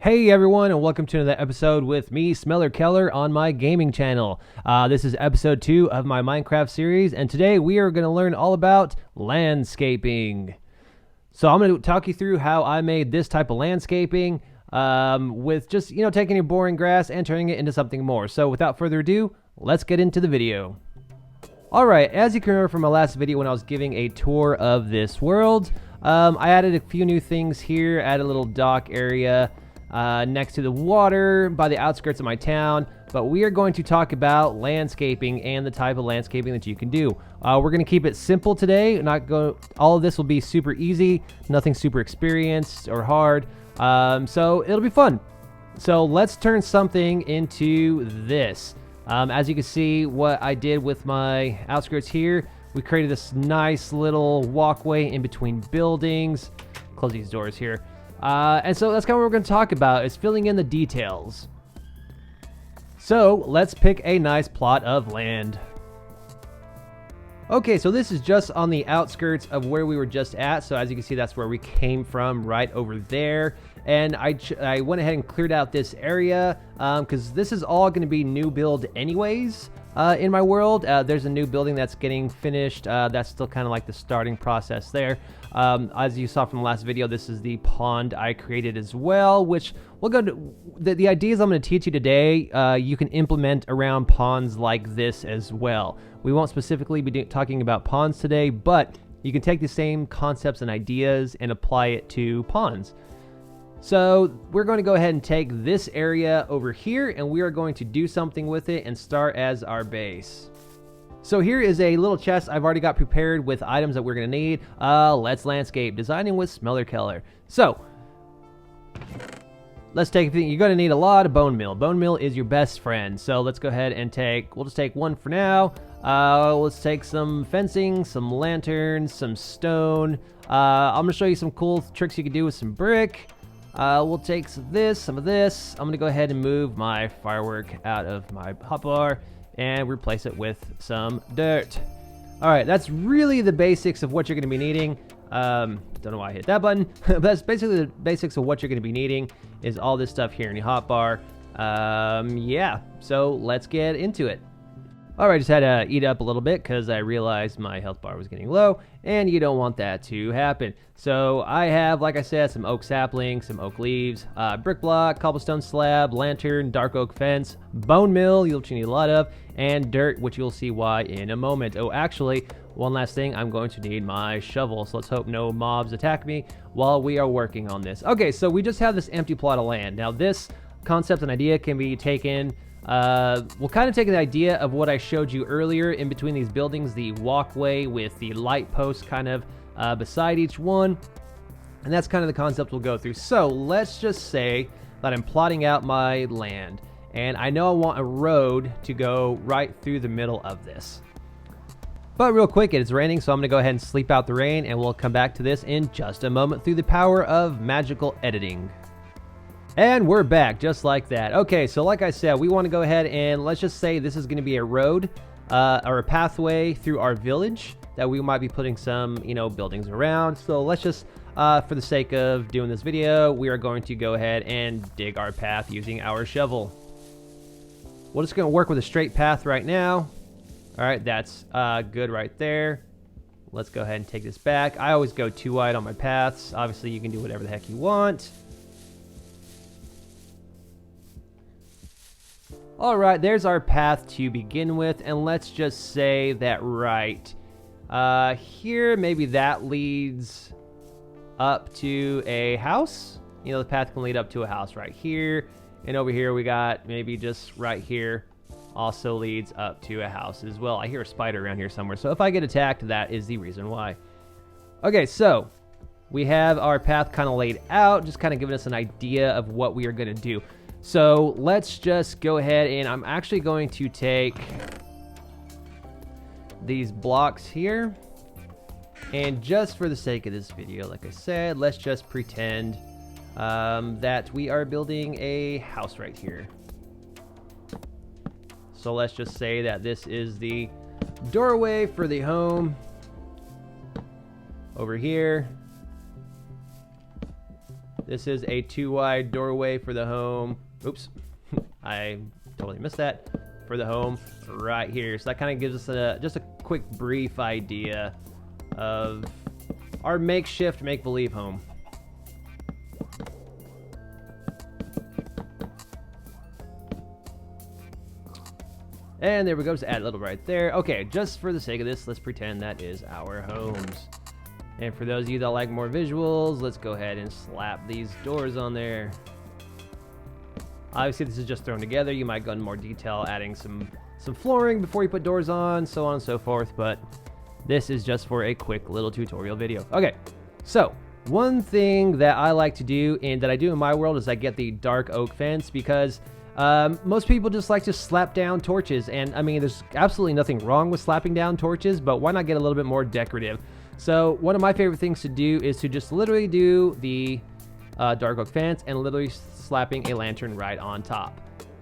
Hey everyone, and welcome to another episode with me, Smeller Keller, on my gaming channel. This is episode 2 of my Minecraft series, and today we are going to learn all about landscaping. So I'm going to talk you through how I made this type of landscaping with just, taking your boring grass and turning it into something more. So without further ado, let's get into the video. Alright, as you can remember from my last video when I was giving a tour of this world, I added a few new things here, added a little dock area next to the water by the outskirts of my town, but we are going to talk about landscaping and the type of landscaping that you can do. We're going to keep it simple today. All of this will be super easy, nothing super experienced or hard, so it'll be fun. So let's turn something into this. As you can see, what I did with my outskirts here, we created this nice little walkway in between buildings. Close these doors here. And so that's kind of what we're going to talk about, is filling in the details. So let's pick a nice plot of land. Okay, so this is just on the outskirts of where we were just at. So as you can see, that's where we came from, right over there. And I went ahead and cleared out this area because this is all going to be new build anyways. In my world, there's a new building that's getting finished. That's still kind of like the starting process there. As you saw from the last video, this is the pond I created as well, which we'll go to. The ideas I'm going to teach you today, you can implement around ponds like this as well. We won't specifically be talking about ponds today, but you can take the same concepts and ideas and apply it to ponds. So we're going to go ahead and take this area over here, and we are going to do something with it and start as our base. So here is a little chest I've already got prepared with items that we're going to need. Let's landscape, designing with Smeller Keller. So let's take, you're going to need a lot of bone meal. Bone meal is your best friend. So let's go ahead and we'll just take one for now. Let's take some fencing, some lanterns, some stone. I'm going to show you some cool tricks you can do with some brick. We'll take some of this. I'm going to go ahead and move my firework out of my hotbar and replace it with some dirt. All right, that's really the basics of what you're going to be needing. Don't know why I hit that button, but that's basically the basics of what you're going to be needing is all this stuff here in your hotbar. Yeah, so let's get into it. All right, just had to eat up a little bit because I realized my health bar was getting low, and you don't want that to happen. So I have, like I said, some oak saplings, some oak leaves, brick block, cobblestone slab, lantern, dark oak fence, bone meal, which you need a lot of, and dirt, which you'll see why in a moment. Oh, actually, one last thing, I'm going to need my shovel, so let's hope no mobs attack me while we are working on this. Okay, so we just have this empty plot of land. Now, this concept and idea can be taken. We'll kind of take the idea of what I showed you earlier in between these buildings, the walkway with the light post kind of beside each one, and that's kind of the concept we'll go through. So let's just say that I'm plotting out my land, and I know I want a road to go right through the middle of this. But real quick, it's raining, so I'm going to go ahead and sleep out the rain, and we'll come back to this in just a moment through the power of magical editing. And we're back, just like that. Okay, so like I said, we want to go ahead and let's just say this is going to be a road or a pathway through our village that we might be putting some, buildings around. So let's just, for the sake of doing this video, we are going to go ahead and dig our path using our shovel. We're just going to work with a straight path right now. All right, that's good right there. Let's go ahead and take this back. I always go too wide on my paths. Obviously, you can do whatever the heck you want. All right, there's our path to begin with, and let's just say that right here, maybe that leads up to a house. The path can lead up to a house right here, and over here we got maybe just right here also leads up to a house as well. I hear a spider around here somewhere, so if I get attacked, that is the reason why. Okay, so we have our path kind of laid out, just kind of giving us an idea of what we are going to do. So let's just go ahead, and I'm actually going to take these blocks here, and just for the sake of this video, like I said, let's just pretend that we are building a house right here. So let's just say that this is the doorway for the home over here. This is a 2-wide doorway for the home. Oops, I totally missed that. For the home right here. So that kind of gives us just a quick brief idea of our makeshift make-believe home. And there we go, just add a little right there. Okay, just for the sake of this, let's pretend that is our homes. And for those of you that like more visuals, let's go ahead and slap these doors on there. Obviously, this is just thrown together. You might go into more detail, adding some flooring before you put doors on, so on and so forth. But this is just for a quick little tutorial video. Okay, so one thing that I like to do and that I do in my world is I get the dark oak fence because most people just like to slap down torches. And I mean, there's absolutely nothing wrong with slapping down torches, but why not get a little bit more decorative? So one of my favorite things to do is to just literally do the dark oak fence and literally slapping a lantern right on top.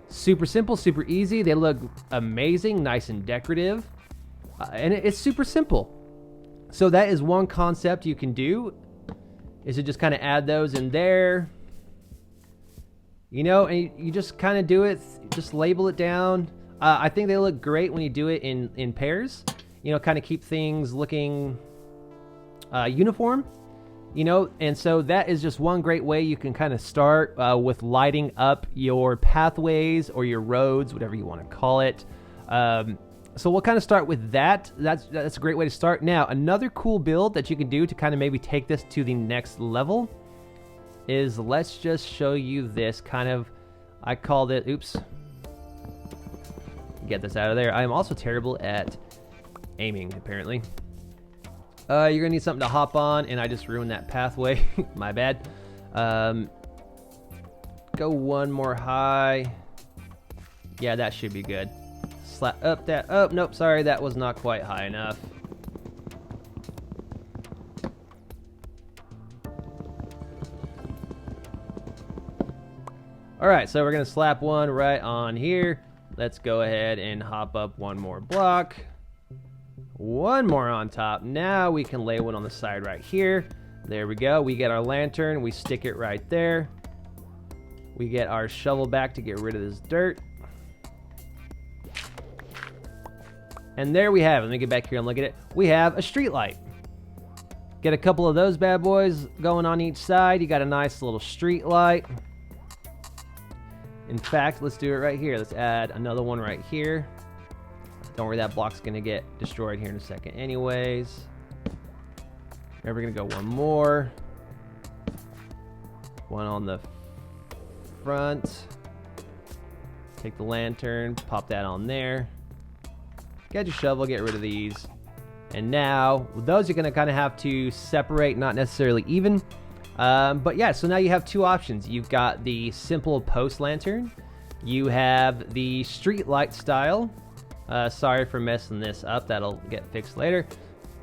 Super simple, super easy. They look amazing, nice and decorative, and it's super simple. So that is one concept you can do, is to just kind of add those in there, you know, and you just kind of do it, just label it down. I think they look great when you do it in pairs, you know, kind of keep things looking uniform. You know, and so that is just one great way you can kind of start with lighting up your pathways or your roads, whatever you want to call it. So we'll kind of start with that. That's a great way to start. Now, another cool build that you can do to kind of maybe take this to the next level is, let's just show you this kind of, I called it, oops. Get this out of there. I am also terrible at aiming, apparently. You're gonna need something to hop on, and I just ruined that pathway. My bad. Go one more high. Yeah, that should be good. Slap up that. Oh, nope, sorry, that was not quite high enough. All right, so we're gonna slap one right on here. Let's go ahead and hop up one more block. One more on top. Now we can lay one on the side right here. There we go. We get our lantern. We stick it right there. We get our shovel back to get rid of this dirt. And there we have it. Let me get back here and look at it. We have a street light. Get a couple of those bad boys going on each side. You got a nice little street light. In fact, let's do it right here. Let's add another one right here. Don't worry, that block's gonna get destroyed here in a second anyways. Now we're gonna go one more. One on the front. Take the lantern, pop that on there. Get your shovel, get rid of these. And now, those are gonna kind of have to separate, not necessarily even. But yeah, so now you have two options. You've got the simple post lantern. You have the street light style. Sorry for messing this up. That'll get fixed later.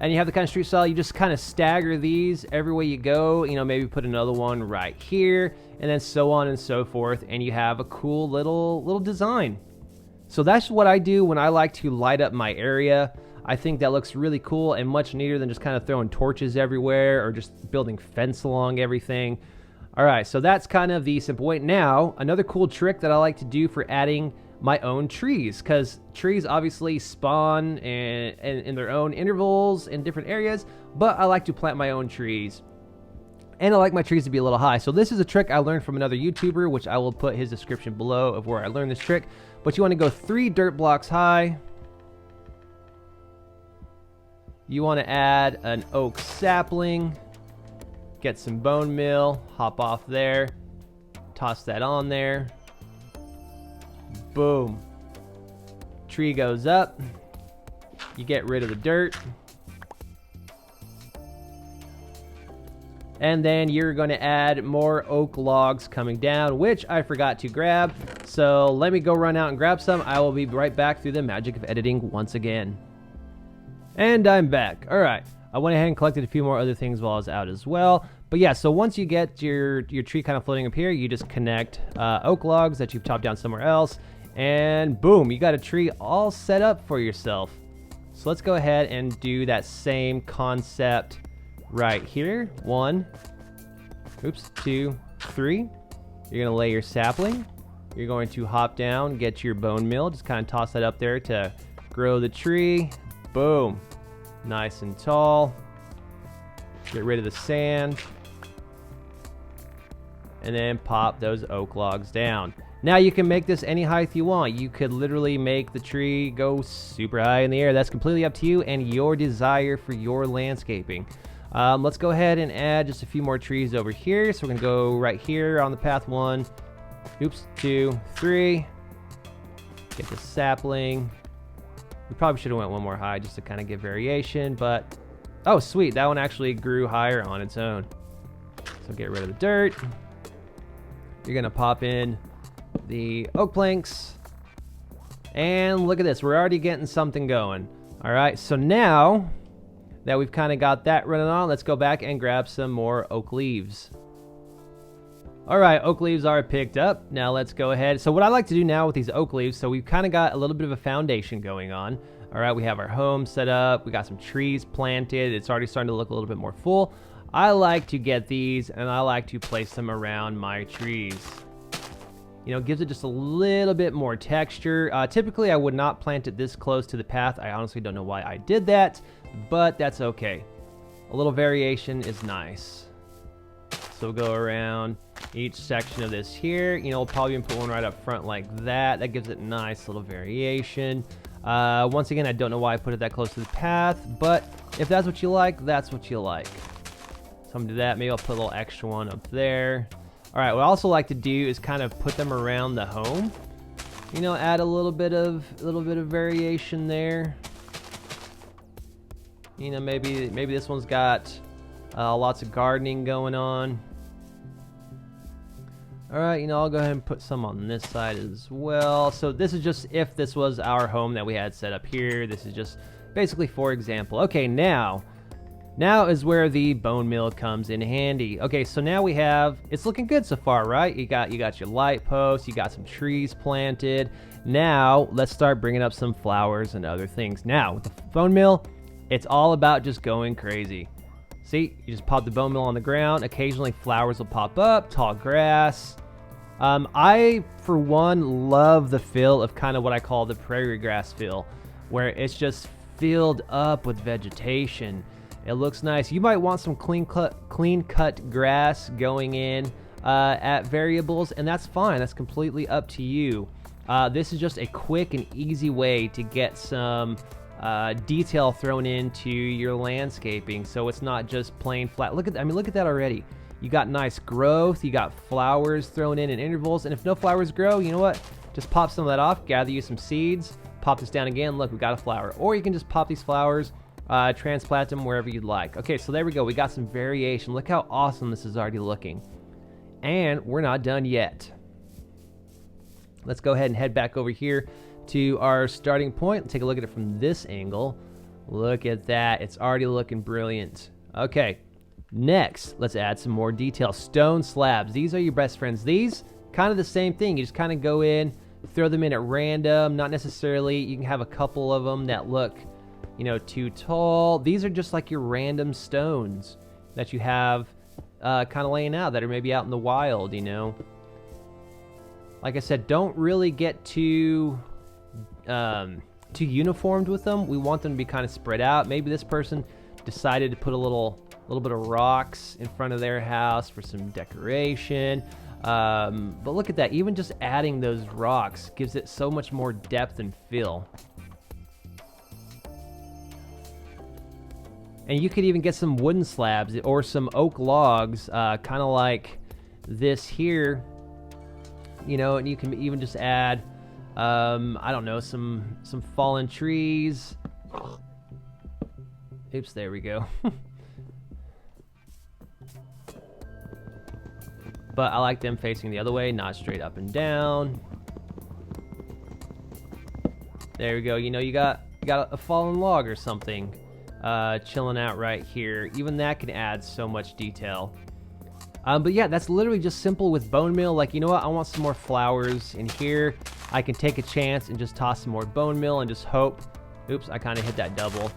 And you have the kind of street style. You just kind of stagger these every way you go. You know, maybe put another one right here, and then so on and so forth. And you have a cool little design. So that's what I do when I like to light up my area. I think that looks really cool and much neater than just kind of throwing torches everywhere or just building fence along everything. All right, so that's kind of the simple way. Now, another cool trick that I like to do for adding my own trees, because trees obviously spawn in their own intervals in different areas, but I like to plant my own trees, and I like my trees to be a little high. So this is a trick I learned from another YouTuber, which I will put his description below of where I learned this trick. But you want to go 3 dirt blocks high. You want to add an oak sapling, get some bone meal, hop off there, toss that on there. Boom. Tree goes up. You get rid of the dirt. And then you're going to add more oak logs coming down, which I forgot to grab. So let me go run out and grab some. I will be right back through the magic of editing once again. And I'm back. All right. I went ahead and collected a few more other things while I was out as well. But yeah, so once you get your tree kind of floating up here, you just connect oak logs that you've chopped down somewhere else. And boom, you got a tree all set up for yourself. So let's go ahead and do that same concept right here. 1, oops, 2, 3. You're going to lay your sapling. You're going to hop down, get your bone meal. Just kind of toss that up there to grow the tree. Boom. Nice and tall. Get rid of the sand. And then pop those oak logs down. Now you can make this any height you want. You could literally make the tree go super high in the air. That's completely up to you and your desire for your landscaping. Let's go ahead and add just a few more trees over here. So we're gonna go right here on the path 1. Oops, 2, 3. Get the sapling. We probably should have went one more high just to kind of get variation, but oh sweet, that one actually grew higher on its own. So get rid of the dirt. You're gonna pop in the oak planks, and look at this, we're already getting something going. All right, so now that we've kind of got that running on, let's go back and grab some more oak leaves. All right, oak leaves are picked up. Now let's go ahead. So what I like to do now with these oak leaves, so we've kind of got a little bit of a foundation going on. All right, we have our home set up. We got some trees planted. It's already starting to look a little bit more full. I like to get these and I like to place them around my trees. You know, gives it just a little bit more texture. Typically, I would not plant it this close to the path. I honestly don't know why I did that, but that's okay. A little variation is nice. So we'll go around each section of this here. You know, we'll probably even put one right up front like that. That gives it nice little variation. Once again, I don't know why I put it that close to the path, but if that's what you like, that's what you like. So I'm gonna do that. Maybe I'll put a little extra one up there. All right, what I also like to do is kind of put them around the home. You know, add a little bit of variation there. You know, maybe this one's got lots of gardening going on. All right, you know, I'll go ahead and put some on this side as well. So this is just if this was our home that we had set up here. This is just basically for example. Okay, now is where the bone meal comes in handy. Okay, so now we have, it's looking good so far, right? You got your light posts, you got some trees planted. Now let's start bringing up some flowers and other things. Now with the bone meal, it's all about just going crazy. See, you just pop the bone meal on the ground. Occasionally flowers will pop up, tall grass. I, for one, love the feel of kind of what I call the prairie grass feel, where it's just filled up with vegetation. It looks nice. You might want some clean cut grass going in at variables, and that's fine. That's completely up to you. This is just a quick and easy way to get some detail thrown into your landscaping, so it's not just plain flat. Look at that already. You got nice growth, you got flowers thrown in intervals, and if no flowers grow, you know what? Just pop some of that off, gather you some seeds, pop this down again, look, we got a flower. Or you can just pop these flowers, transplant them wherever you'd like. Okay, so there we go, we got some variation. Look how awesome this is already looking. And we're not done yet. Let's go ahead and head back over here to our starting point. Take a look at it from this angle. Look at that, it's already looking brilliant. Okay, next, let's add some more detail. Stone slabs, these are your best friends. These, kind of the same thing. You just kind of go in, throw them in at random, not necessarily, you can have a couple of them that look, you know, too tall. These are just like your random stones that you have kind of laying out that are maybe out in the wild, you know. Like I said, don't really get too uniformed with them. We want them to be kind of spread out. Maybe this person decided to put a little bit of rocks in front of their house for some decoration. But look at that, even just adding those rocks gives it so much more depth and feel. And you could even get some wooden slabs or some oak logs, kind of like this here, you know, and you can even just add, I don't know, some fallen trees. Oops, there we go. But I like them facing the other way, not straight up and down. There we go. You know, you got a fallen log or something chilling out right here. Even that can add so much detail. But yeah, that's literally just simple with bone meal. Like, you know what? I want some more flowers in here. I can take a chance and just toss some more bone meal and just hope. Oops, I kind of hit that double.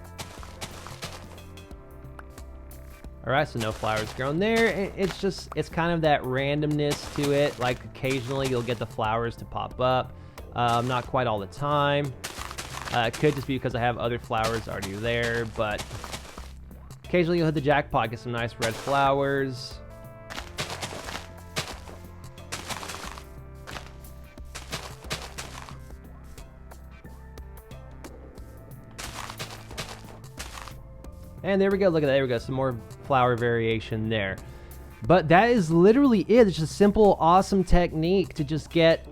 All right, so no flowers grown there. It's kind of that randomness to it. Like occasionally you'll get the flowers to pop up. Not quite all the time. It could just be because I have other flowers already there, but occasionally you'll hit the jackpot, get some nice red flowers. And there we go, look at that, there we go, some more flower variation there. But that is literally it. It's just a simple, awesome technique to just get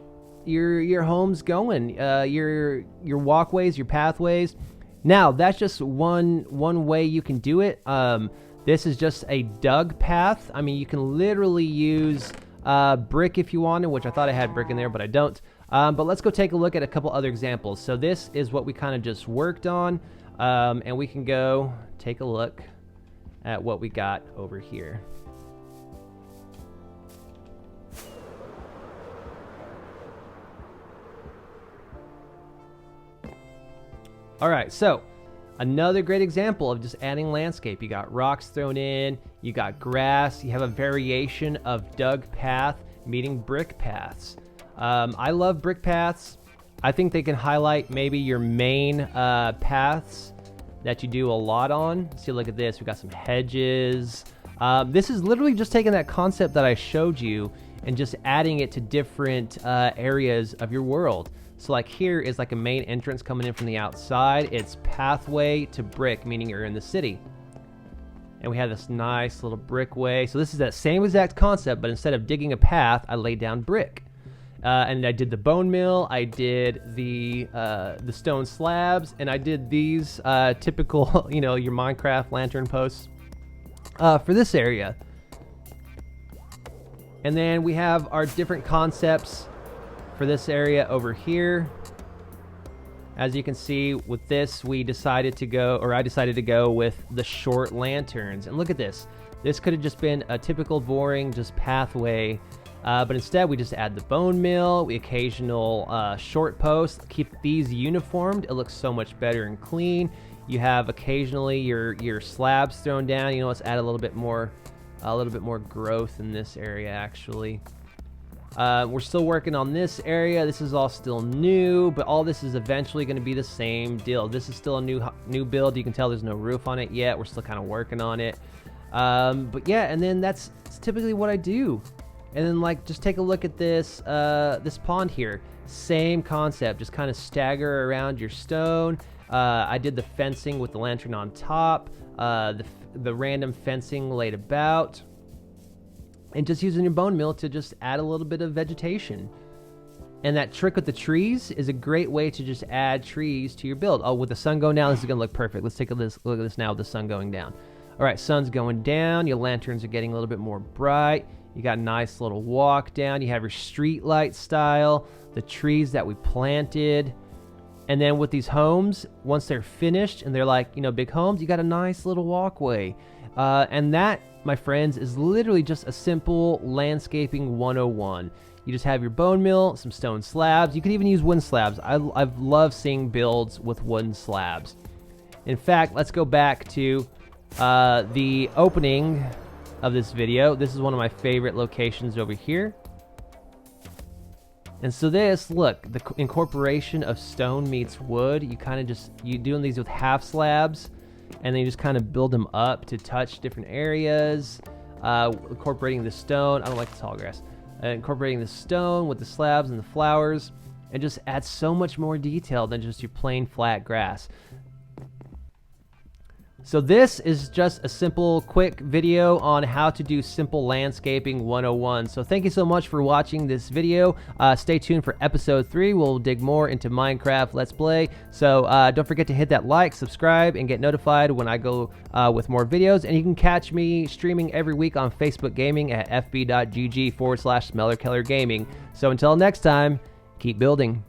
your homes going, your walkways, your pathways. Now, that's just one way you can do it. This is just a dug path. I mean, you can literally use brick if you wanted, which I thought I had brick in there, but I don't. But let's go take a look at a couple other examples. So this is what we kind of just worked on. And we can go take a look at what we got over here. All right, so another great example of just adding landscape. You got rocks thrown in, you got grass, you have a variation of dug path meeting brick paths. I love brick paths. I think they can highlight maybe your main paths that you do a lot on. See, look at this. We got some hedges. This is literally just taking that concept that I showed you and just adding it to different areas of your world. So like here is like a main entrance coming in from the outside. It's pathway to brick, meaning you're in the city. And we have this nice little brick way. So this is that same exact concept, but instead of digging a path, I laid down brick. And I did the bone mill, I did the stone slabs, and I did these typical, you know, your Minecraft lantern posts for this area. And then we have our different concepts for this area over here. As you can see with this, we decided to go, or I decided to go with the short lanterns. And look at this. This could have just been a typical boring just pathway. But instead we just add the bone mill, the occasional short posts, keep these uniformed. It looks so much better and clean. You have occasionally your slabs thrown down. You know, let's add a little bit more growth in this area actually. We're still working on this area. This is all still new, but all this is eventually going to be the same deal. This is still a new build. You can tell there's no roof on it yet. We're still kind of working on it. But yeah, and then that's typically what I do. And then like just take a look at this this pond here. Same concept, just kind of stagger around your stone. I did the fencing with the lantern on top, the random fencing laid about, and just using your bone mill to just add a little bit of vegetation. And that trick with the trees is a great way to just add trees to your build. Oh, with the sun going down, this is gonna look perfect. Let's take a look at this now with the sun going down. All right, sun's going down. Your lanterns are getting a little bit more bright. You got a nice little walk down. You have your street light style, the trees that we planted. And then with these homes, once they're finished and they're like, you know, big homes, you got a nice little walkway. And that, my friends, is literally just a simple landscaping 101. You just have your bone mill, some stone slabs. You could even use wooden slabs. I've loved seeing builds with wooden slabs. In fact, let's go back to the opening of this video. This is one of my favorite locations over here. And so this, look, the incorporation of stone meets wood. You kind of just, you doing these with half slabs, and then you just kind of build them up to touch different areas. Incorporating the stone, I don't like the tall grass. Incorporating the stone with the slabs and the flowers, and just adds so much more detail than just your plain flat grass. So this is just a simple, quick video on how to do simple landscaping 101. So thank you so much for watching this video. Stay tuned for episode 3. We'll dig more into Minecraft Let's Play. So don't forget to hit that like, subscribe, and get notified when I go with more videos. And you can catch me streaming every week on Facebook Gaming at fb.gg/SmellerKellerGaming. So until next time, keep building.